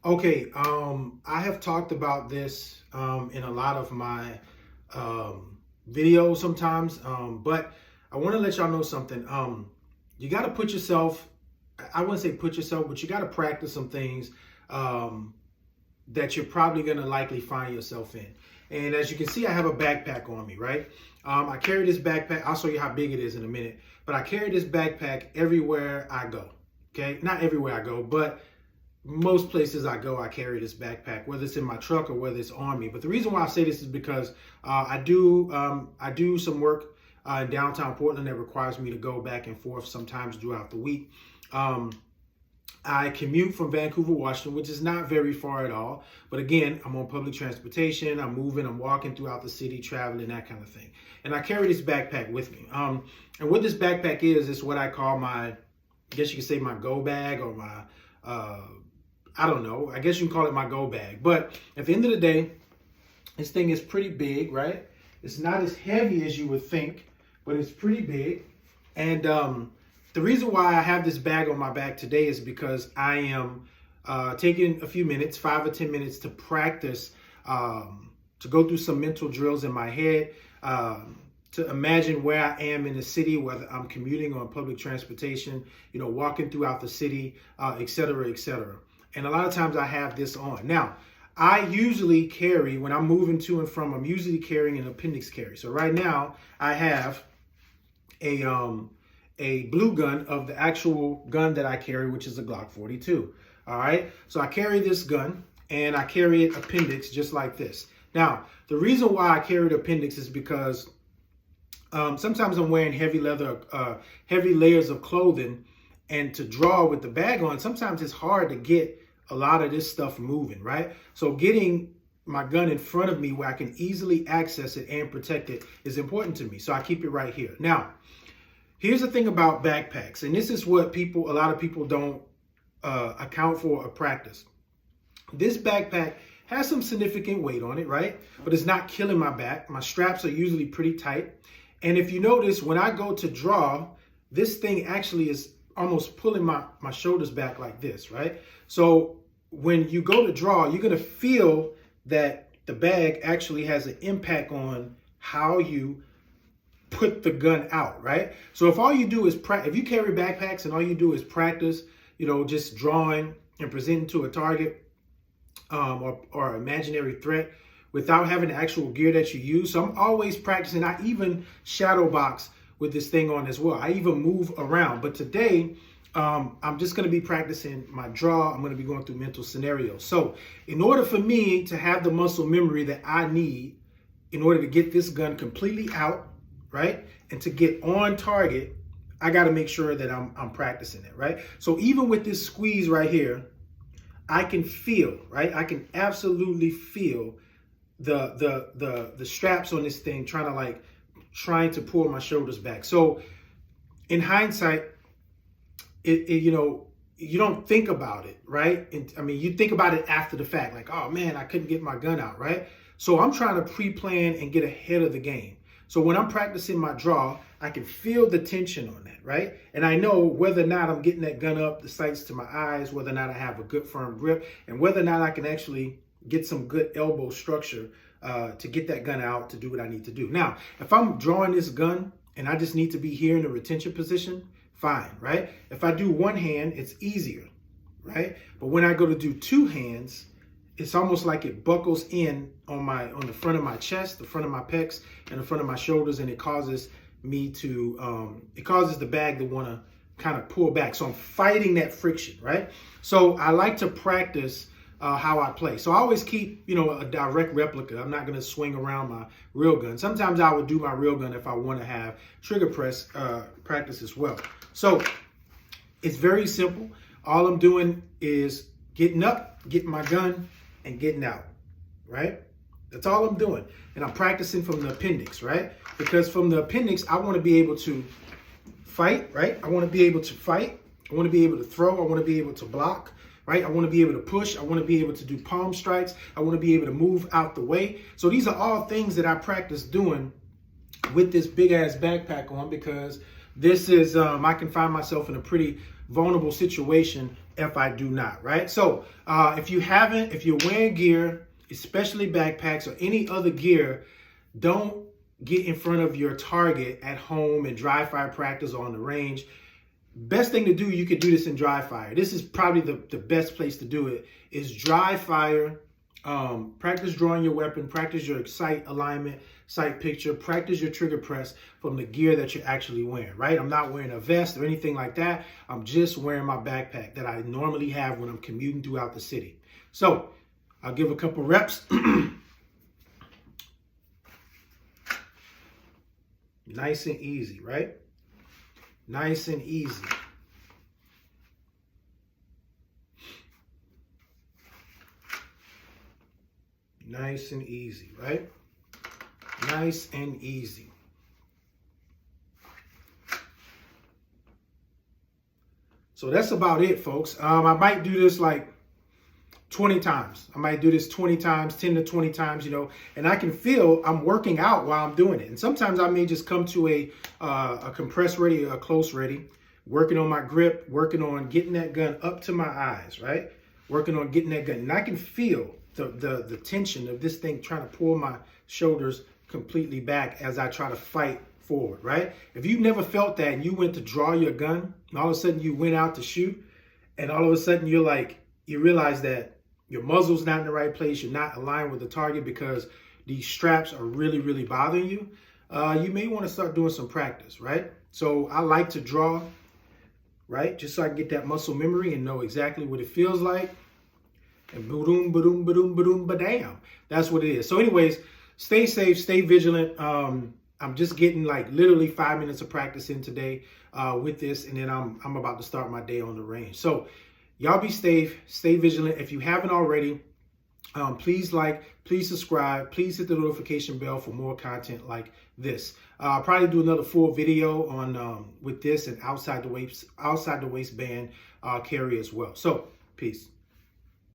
Okay, I have talked about this in a lot of my videos sometimes, but I want to let y'all know something. You got to put yourself, I wouldn't say put yourself, but you got to practice some things um, that you're probably going to likely find yourself in. And as you can see, I have a backpack on me, right? I carry this backpack. I'll show you how big it is in a minute, but I carry this backpack everywhere I go. Okay, not everywhere I go, but most places I go, I carry this backpack, whether it's in my truck or whether it's on me. But the reason why I say this is because I do some work in downtown Portland that requires me to go back and forth sometimes throughout the week. Um, I commute from Vancouver, Washington, which is not very far at all. But again, I'm on public transportation. I'm moving, I'm walking throughout the city, traveling, that kind of thing. And I carry this backpack with me. And what this backpack is what I call my, I guess you could say my go bag or my, I don't know. I guess you can call it my go bag. But at the end of the day, this thing is pretty big, right? It's not as heavy as you would think, but it's pretty big. And the reason why I have this bag on my back today is because I am taking a few minutes, 5 or 10 minutes to practice, to go through some mental drills in my head, to imagine where I am in the city, whether I'm commuting on public transportation, walking throughout the city, et cetera, et cetera. And a lot of times I have this on. Now, I usually carry, when I'm moving to and from, I'm usually carrying an appendix carry. So right now I have a blue gun of the actual gun that I carry, which is a Glock 42. All right. So I carry this gun and I carry it appendix just like this. Now, the reason why I carry the appendix is because sometimes I'm wearing heavy layers of clothing, and to draw with the bag on, sometimes it's hard to get a lot of this stuff moving, right? So getting my gun in front of me where I can easily access it and protect it is important to me. So I keep it right here. Now, here's the thing about backpacks, and this is what a lot of people don't account for or practice. This backpack has some significant weight on it, right? But it's not killing my back. My straps are usually pretty tight. And if you notice, when I go to draw, this thing actually is almost pulling my shoulders back like this, right? So when you go to draw, you're going to feel that the bag actually has an impact on how you put the gun out, right? So if all you do is if you carry backpacks and all you do is practice, just drawing and presenting to a target or imaginary threat without having the actual gear that you use. So I'm always practicing. I even shadow box with this thing on as well. I even move around. But today, I'm just going to be practicing my draw. I'm going to be going through mental scenarios. So in order for me to have the muscle memory that I need in order to get this gun completely out, right, and to get on target, I got to make sure that I'm practicing it, right? So even with this squeeze right here, I can feel, right? I can absolutely feel the straps on this thing trying to pull my shoulders back. So in hindsight, you don't think about it, right? You think about it after the fact, like, oh man, I couldn't get my gun out, right? So I'm trying to pre-plan and get ahead of the game. So when I'm practicing my draw, I can feel the tension on that, right? And I know whether or not I'm getting that gun up, the sights to my eyes, whether or not I have a good firm grip, and whether or not I can actually get some good elbow structure to get that gun out to do what I need to do. Now, if I'm drawing this gun and I just need to be here in the retention position, fine, right? If I do one hand, it's easier, right? But when I go to do two hands, it's almost like it buckles in on the front of my chest, the front of my pecs, and the front of my shoulders, and it causes me to, it causes the bag to want to kind of pull back. So I'm fighting that friction, right? So I like to practice how I play. So I always keep, a direct replica. I'm not going to swing around my real gun. Sometimes I would do my real gun if I want to have trigger press practice as well. So it's very simple. All I'm doing is getting up, getting my gun, and getting out, right? That's all I'm doing. And I'm practicing from the appendix, right? Because from the appendix, I want to be able to fight, right? I want to be able to fight. I want to be able to throw. I want to be able to block. Right? I want to be able to push. I want to be able to do palm strikes. I want to be able to move out the way. So these are all things that I practice doing with this big ass backpack on, because this is, I can find myself in a pretty vulnerable situation if I do not, right? So if you're wearing gear, especially backpacks or any other gear, don't get in front of your target at home and dry fire practice or on the range. Best thing to do, you could do this in dry fire. This is probably the best place to do it, is dry fire. Practice drawing your weapon, practice your sight alignment, sight picture, practice your trigger press from the gear that you're actually wearing, right? I'm not wearing a vest or anything like that. I'm just wearing my backpack that I normally have when I'm commuting throughout the city. So I'll give a couple reps. Nice and easy, right? Nice and easy. Nice and easy, right? Nice and easy. So that's about it, folks. I might do this like 20 times. I might do this 20 times, 10 to 20 times, you know, and I can feel I'm working out while I'm doing it. And sometimes I may just come to a compress ready, a close ready, working on my grip, working on getting that gun up to my eyes, right? Working on getting that gun. And I can feel the tension of this thing trying to pull my shoulders completely back as I try to fight forward, right? If you've never felt that and you went to draw your gun and all of a sudden you went out to shoot and all of a sudden you realize that your muzzle's not in the right place, you're not aligned with the target because these straps are really, really bothering you, you may want to start doing some practice, right? So I like to draw, right? Just so I can get that muscle memory and know exactly what it feels like. And boom, boom, boom, boom, ba-damn. That's what it is. So anyways, stay safe, stay vigilant. I'm just getting like literally 5 minutes of practice in today with this, and then I'm about to start my day on the range. So y'all be safe, stay vigilant. If you haven't already, please like, please subscribe, please hit the notification bell for more content like this. I'll probably do another full video on with this and outside the waistband carry as well. So peace.